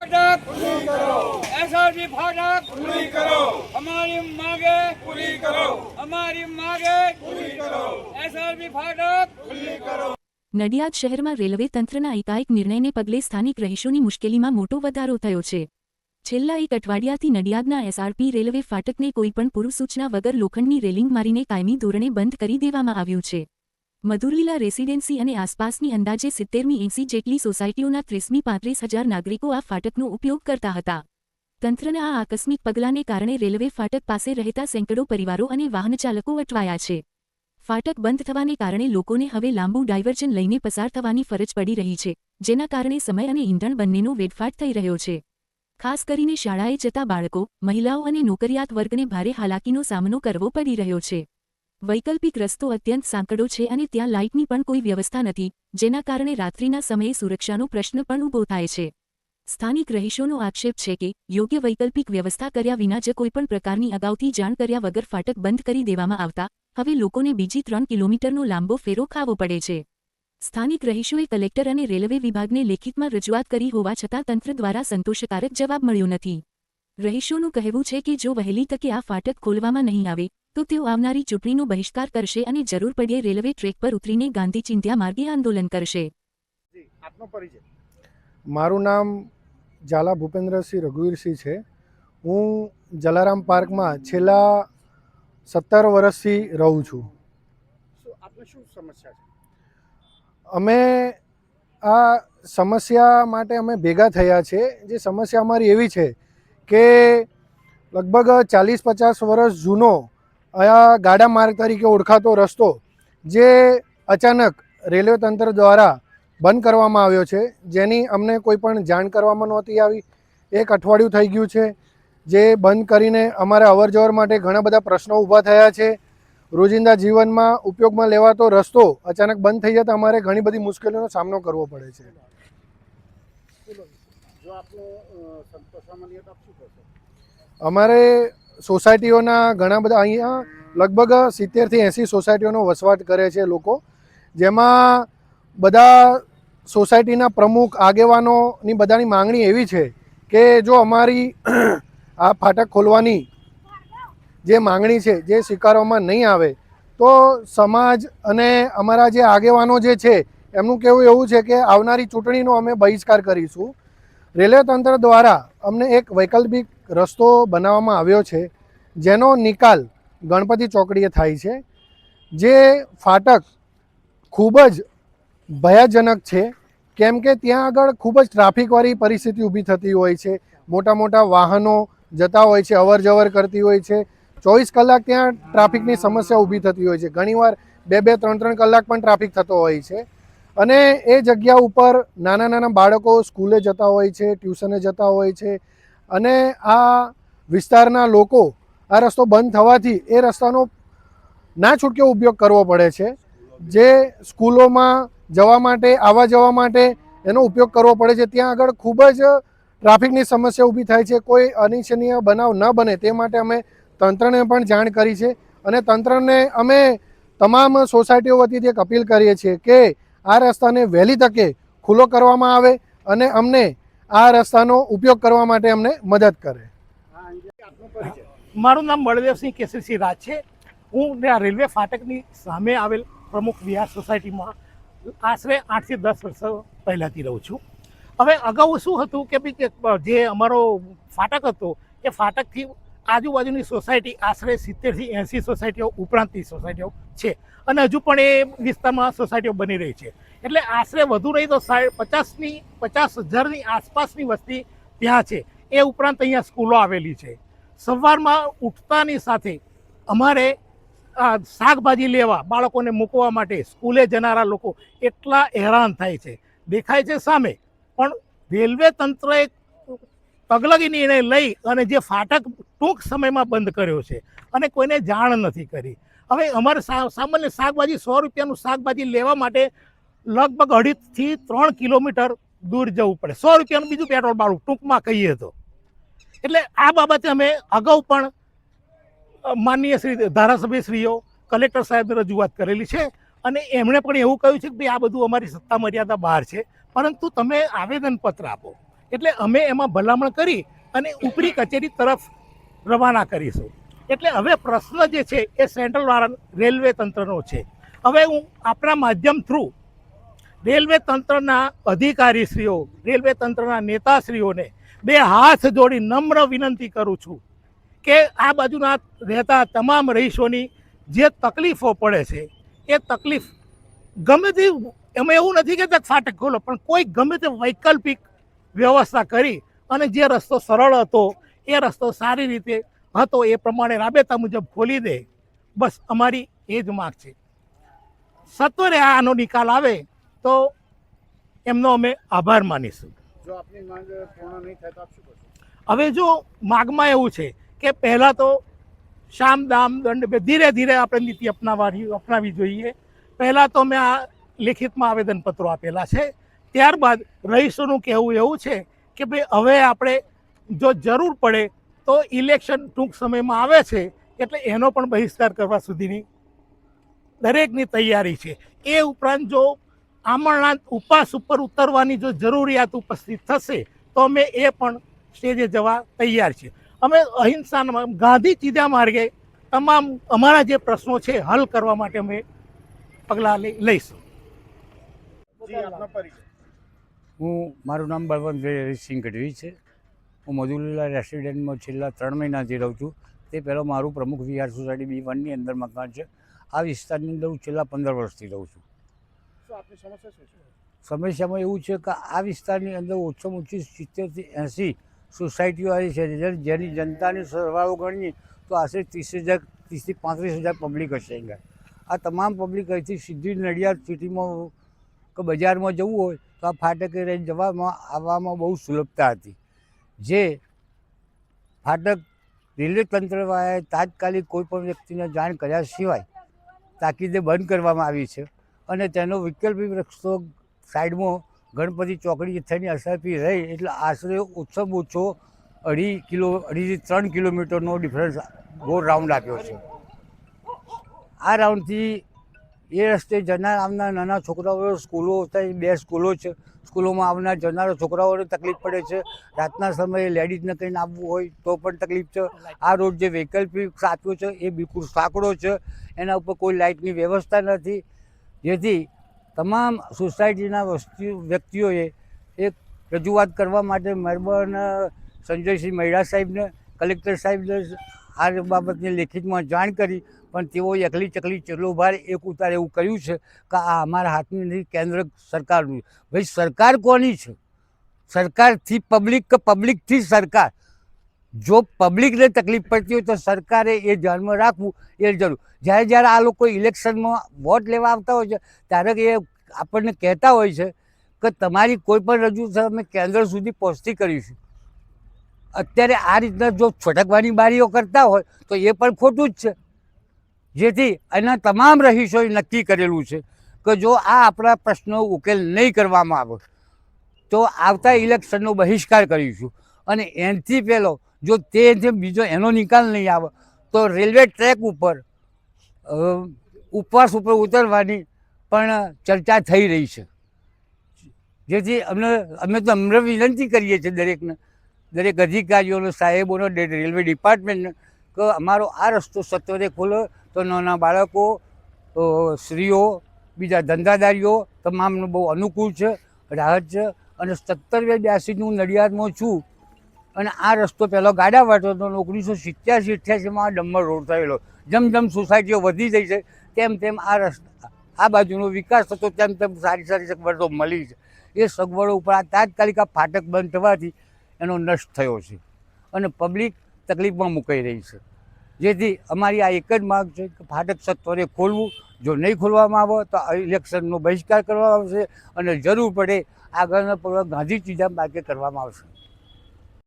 फाटक पूरी करो, एसआरपी फाटक पूरी करो, हमारी मांगे पूरी करो, हमारी मांगे पूरी करो, एसआरपी फाटक पूरी करो। નડિયાદ શહેરમાં રેલવે તંત્રના એકાએક નિર્ણયને પગલે સ્થાનિક રહીશોની મુશ્કેલીમાં મોટો વધારો થયો છે। છેલ્લા એક અઠવાડિયાથી નડિયાદના એસઆરપી રેલવે ફાટકને કોઈપણ પૂર્વ સૂચના વગર લોખંડની રેલિંગ મારીને કાયમી ધોરણે બંધ કરી દેવામાં આવ્યું છે। મધુરલીલા રેસિડેન્સી અને આસપાસની અંદાજે 70-80 જેટલી સોસાયટીઓના 30-35 હજાર નાગરિકો આ ફાટકનો ઉપયોગ કરતા હતા। તંત્રના આ આકસ્મિક પગલાંને કારણે રેલવે ફાટક પાસે રહેતા સેંકડો પરિવારો અને વાહનચાલકો અટવાયા છે। ફાટક બંધ થવાને કારણે લોકોને હવે લાંબુ ડાયવર્જન લઈને પસાર થવાની ફરજ પડી રહી છે, જેના કારણે સમય અને ઈંધણ બંનેનો વેડફાટ થઈ રહ્યો છે। ખાસ કરીને શાળાએ જતા બાળકો, મહિલાઓ અને નોકરિયાત વર્ગને ભારે હાલાકીનો સામનો કરવો પડી રહ્યો છે। વૈકલ્પિક રસ્તો અત્યંત સાંકડો છે અને ત્યાં લાઇટની પણ કોઈ વ્યવસ્થા નથી, જેના કારણે રાત્રિના સમયે સુરક્ષાનો પ્રશ્ન પણ ઊભો થાય છે। સ્થાનિક રહીશોનો આક્ષેપ છે કે યોગ્ય વૈકલ્પિક વ્યવસ્થા કર્યા વિના જ કોઈપણ પ્રકારની અગાઉથી જાણ કર્યા વગર ફાટક બંધ કરી દેવામાં આવતા હવે લોકોને બીજી 3 કિલોમીટરનો લાંબો ફેરો ખાવો પડે છે। સ્થાનિક રહીશોએ કલેક્ટર અને રેલવે વિભાગને લેખિતમાં રજૂઆત કરી હોવા છતાં તંત્ર દ્વારા સંતોષકારક જવાબ મળ્યો નથી। રહીશોનું કહેવું છે કે જો વહેલી તકે આ ફાટક ખોલવામાં નહીં આવે તો તેઓ આવનારી ચૂંટણીનો બહિષ્કાર કરશે અને જરૂર પડ્યે રેલવે ટ્રેક પર ઉતરીને ગાંધી ચિંધ્યા માર્ગે આંદોલન કરશે। મારું નામ ઝાલા ભૂપેન્દ્રસિંહ રઘુવીરસિંહ છે। હું જલારામ પાર્કમાં છેલ્લા 17 વર્ષથી રહું છું। શું સમસ્યા છે? અમે આ સમસ્યા માટે અમે ભેગા થયા છે। જે સમસ્યા અમારી એવી છે કે લગભગ 40-50 વર્ષ જૂનો આ ગાડા માર્ગ તરીકે ઓળખાતો રસ્તો જે અચાનક રેલવે તંત્ર દ્વારા બંધ કરવામાં આવ્યો છે, જેની અમને કોઈ પણ જાણ કરવામાં નહોતી આવી। 1 અઠવાડિયું થઈ ગયું છે જે બંધ કરીને અમારે અવરજવર માટે ઘણા બધા પ્રશ્નો ઊભા થયા છે। રોજિંદા જીવનમાં ઉપયોગમાં લેવાતો રસ્તો અચાનક બંધ થઈ જતાં અમારે ઘણી બધી મુશ્કેલીઓનો સામનો કરવો પડે છે। જો આપનો સંતોષવામાં નહીં તો આપ શું કરશો? અમારે સોસાયટીઓના ઘણા બધા અહીંયા લગભગ 70-80 સોસાયટીઓનો વસવાટ કરે છે લોકો, જેમાં બધા સોસાયટીના પ્રમુખ આગેવાનોની બધાની માંગણી એવી છે કે જો અમારી આ ફાટક ખોલવાની જે માંગણી છે જે સ્વીકારવામાં નહીં આવે તો સમાજ અને અમારા જે આગેવાનો જે છે એમનું કહેવું એવું છે કે આવનારી ચૂંટણીનો અમે બહિષ્કાર કરીશું। રેલવે તંત્ર દ્વારા અમને એક વૈકલ્પિક રસ્તો બનાવવામાં આવ્યો છે જેનો નિકાલ ગણપતિ ચોકડીએ થાય છે। જે ફાટક ખૂબ જ ભયાજનક છે કેમ કે ત્યાં આગળ ખૂબ જ ટ્રાફિકવાળી પરિસ્થિતિ ઊભી થતી હોય છે। મોટા મોટા વાહનો જતા હોય છે, અવર જવર કરતી હોય છે। 24 કલાક ત્યાં ટ્રાફિકની સમસ્યા ઊભી થતી હોય છે। ઘણીવાર 2-2, 3-3 કલાક પણ ટ્રાફિક થતો હોય છે અને એ જગ્યા ઉપર નાના નાના બાળકો સ્કૂલે જતા હોય છે, ટ્યુશને જતા હોય છે અને આ વિસ્તારના લોકો આ રસ્તો બંધ થવાથી એ રસ્તાનો ના છૂટકે ઉપયોગ કરવો પડે છે। જે સ્કૂલોમાં જવા માટે, આવવા જવા માટે એનો ઉપયોગ કરવો પડે છે, ત્યાં આગળ ખૂબ જ ટ્રાફિકની સમસ્યા ઊભી થાય છે। કોઈ અનિચ્છનીય બનાવ ન બને તે માટે અમે તંત્રને પણ જાણ કરી છે અને તંત્રને અમે તમામ સોસાયટીઓ વતીથી એક અપીલ કરીએ છીએ કે આ રસ્તાને વહેલી તકે ખુલ્લો કરવામાં આવે અને અમને આ રસ્તાનો ઉપયોગ કરવા માટે અમને મદદ કરે। મારું નામ બળદેવસિંહ કેસરીસિંહ રાજ છે। હું ત્યાં રેલવે ફાટકની સામે આવેલ પ્રમુખ વિહાર સોસાયટીમાં આશરે 8 થી 10 વર્ષ પહેલાંથી રહું છું। હવે અગાઉ શું હતું કે ભાઈ જે અમારો ફાટક હતો એ ફાટકથી આજુબાજુની સોસાયટી આશરે 70 થી 80 સોસાયટીઓ ઉપરાંતની સોસાયટીઓ છે અને હજુ પણ એ વિસ્તારમાં સોસાયટીઓ બની રહી છે। એટલે આશરે વધુ રહી તો 50,000ની આસપાસની વસ્તી ત્યાં છે। એ ઉપરાંત અહીંયા સ્કૂલો આવેલી છે। સવારમાં ઉઠતાની સાથે અમારે શાકભાજી લેવા બાળકોને મૂકવા માટે સ્કૂલે જનારા લોકો એટલા હેરાન થાય છે, દેખાય છે સામે, પણ રેલવે તંત્રએ પગલાગી નિર્ણય લઈ અને જે ફાટક ટૂંક સમયમાં બંધ કર્યો છે અને કોઈને જાણ નથી કરી। હવે અમારે સામાન્ય શાકભાજી 100 રૂપિયાનું શાકભાજી લેવા માટે લગભગ 2.5 થી 3 કિલોમીટર દૂર જવું પડે। 100 રૂપિયાનું બીજું પેટ્રોલ ભાડું ટૂંકમાં કહીએ તો। એટલે આ બાબતે અમે અગાઉ પણ માનનીય શ્રી ધારાસભ્યશ્રીઓ, કલેક્ટર સાહેબને રજૂઆત કરેલી છે અને એમણે પણ એવું કહ્યું છે કે ભાઈ આ બધું અમારી સત્તા મર્યાદા બહાર છે, પરંતુ તમે આવેદનપત્ર આપો। એટલે અમે એમાં ભલામણ કરી અને ઉપરી કચેરી તરફ રવાના કરીશું. એટલે હવે પ્રશ્ન જે છે એ સેન્ટ્રલવાળા રેલવે તંત્રનો છે. હવે હું આપણા માધ્યમ થ્રુ રેલવે તંત્રના અધિકારીશ્રીઓ, રેલવે તંત્રના નેતાશ્રીઓને બે હાથ જોડી નમ્ર વિનંતી કરું છું કે આ બાજુના રહેતા તમામ રહીશોની જે તકલીફો પડે છે એ તકલીફ ગમે તે, અમે એવું નથી કહેતા ફાટક ખોલો, પણ કોઈ ગમે તે વૈકલ્પિક વ્યવસ્થા કરી અને જે રસ્તો સરળ હતો એ રસ્તો સારી રીતે હતો એ પ્રમાણે રાબેતા મુજબ ખોલી દે. બસ અમારી એ જ માગ છે. સત્વરે આનો નિકાલ આવે તો એમનો અમે આભાર માનીશું. જો આપની માંગ પૂર્ણ નહીં થાય તો આપ શું કરશો? હવે જો માગમાં એવું છે કે પહેલાં તો શામ દામ દંડ ધીરે ધીરે આપણે નીતિ અપનાવી જોઈએ. પહેલાં તો મેં આ લેખિતમાં આવેદનપત્રો આપેલા છે. ત્યારબાદ રહીશોનું કહેવું એવું છે કે ભાઈ હવે આપણે જો જરૂર પડે તો ઇલેક્શન ટૂંક સમયમાં આવે છે એટલે એનો પણ બહિષ્કાર કરવા સુધીની દરેકની તૈયારી છે. એ ઉપરાંત જો આમરણાંત ઉપવાસ ઉપર ઉતરવાની જો જરૂરિયાત ઉપસ્થિત થશે તો અમે એ પણ સ્ટેજે જવા તૈયાર છીએ. અમે અહિંસાના ગાંધી ચીધા માર્ગે તમામ અમારા જે પ્રશ્નો છે હલ કરવા માટે અમે પગલાં લઈશું. મારું નામ બળવંત હરીશસિંહ ગઢવી છે. હું મધુલીલા રેસિડેન્ટમાં છેલ્લા 3 મહિનાથી રહું છું. તે પહેલાં મારું પ્રમુખ વિહાર સોસાયટી B1ની અંદર મકાન છે. આ વિસ્તારની અંદર હું છેલ્લા 15 વર્ષથી રહું છું. સમસ્યામાં એવું છે કે આ વિસ્તારની અંદર ઓછામાં ઓછી 70થી 80 સોસાયટીઓ આવી છે, જેની જનતાની સરવાળો ગણીએ તો આશરે 30,000થી 35,000 પબ્લિક હશે. અહીંયા આ તમામ પબ્લિક અહીંથી સીધી નડિયાદ સિટીમાં કે બજારમાં જવું હોય તો આ ફાટકે રહીને જવામાં આવવામાં બહુ સુલભતા હતી. જે ફાટક રેલવે તંત્રવાળાએ તાત્કાલિક કોઈપણ વ્યક્તિને જાણ કર્યા સિવાય તાકીદે બંધ કરવામાં આવી છે અને તેનો વૈકલ્પિક રસ્તો સાઈડમાં ગણપતિ ચોકડી થઈને અસરપી રહી એટલે આશરે ઓછામાં ઓછો 2.5થી 3 કિલોમીટરનો ડિફરન્સ ગોળ રાઉન્ડ આપ્યો છે. આ રાઉન્ડથી એ રસ્તે જનાર આવનાર નાના છોકરાઓ, સ્કૂલો હતા, 2 સ્કૂલો છે. સ્કૂલોમાં આવનાર જનારા છોકરાઓને તકલીફ પડે છે. રાતના સમયે લેડીઝને કંઈને આવવું હોય તો પણ તકલીફ છે. આ રોડ જે વૈકલ્પિક આપ્યો છે એ બિલકુલ સાંકડો છે, એના ઉપર કોઈ લાઇટની વ્યવસ્થા નથી. જેથી તમામ સોસાયટીના વ્યક્તિઓએ એક રજૂઆત કરવા માટે મહેરબાન સંજયસિંહ મૈડા સાહેબને, કલેક્ટર સાહેબને આ બાબતની લેખિતમાં જાણ કરી, પણ તેઓએ એકલી ચકલી ચેલો ભાર એક ઉતાર એવું કહ્યું છે કે આ અમારા હાથની નથી, કેન્દ્ર સરકારનું. ભાઈ સરકાર કોની છે? સરકારથી પબ્લિક કે પબ્લિકથી સરકાર? જો પબ્લિકને તકલીફ પડતી હોય તો સરકારે એ ધ્યાનમાં રાખવું એ જરૂર. જ્યારે આ લોકો ઇલેક્શનમાં વોટ લેવા આવતા હોય છે ત્યારે એ આપણને કહેતા હોય છે કે તમારી કોઈ પણ રજૂઆત અમે કેન્દ્ર સુધી પહોંચતી કરીશું. અત્યારે આ રીતના જો છટકવાની બારીઓ કરતા હોય તો એ પણ ખોટું જ છે. જેથી એના તમામ રહીશોએ નક્કી કરેલું છે કે જો આ આપણા પ્રશ્નો ઉકેલ નહીં કરવામાં આવે તો આવતા ઇલેક્શનનો બહિષ્કાર કરીશું. અને એનાથી પહેલો જો તે બીજો એનો નિકાલ નહીં આવે તો રેલવે ટ્રેક ઉપર ઉપવાસ ઉપર ઉતરવાની પણ ચર્ચા થઈ રહી છે. જેથી અમે તો નમ્ર વિનંતી કરીએ છીએ દરેક અધિકારીઓને, સાહેબોને, રેલવે ડિપાર્ટમેન્ટને કે અમારો આ રસ્તો સત્વરે ખોલો તો નાના બાળકો, સ્ત્રીઓ, બીજા ધંધાદારીઓ તમામનું બહુ અનુકૂળ છે, રાહત છે. અને 1782 હું નડિયાદમાં છું અને આ રસ્તો પહેલો ગાડા વાળતો હતો. 1987-88માં આ ડમ્બર રોડ થયેલો. જેમ સોસાયટીઓ વધી જાય છે તેમ આ બાજુનો વિકાસ થતો તેમ સારી સગવડો મળી છે. એ સગવડો ઉપર આ તાત્કાલિક આ ફાટક બંધ થવાથી એનો નષ્ટ થયો છે અને પબ્લિક તકલીફમાં મુકાઈ રહી છે. જેથી અમારી આ એક જ માગ છે કે ફાટક સત્વરે ખોલવું. જો નહીં ખોલવામાં આવે તો ઇલેક્શનનો બહિષ્કાર કરવામાં આવશે અને જરૂર પડે આગળના પગલાં ગાંધી ચીધા માર્ગે કરવામાં આવશે.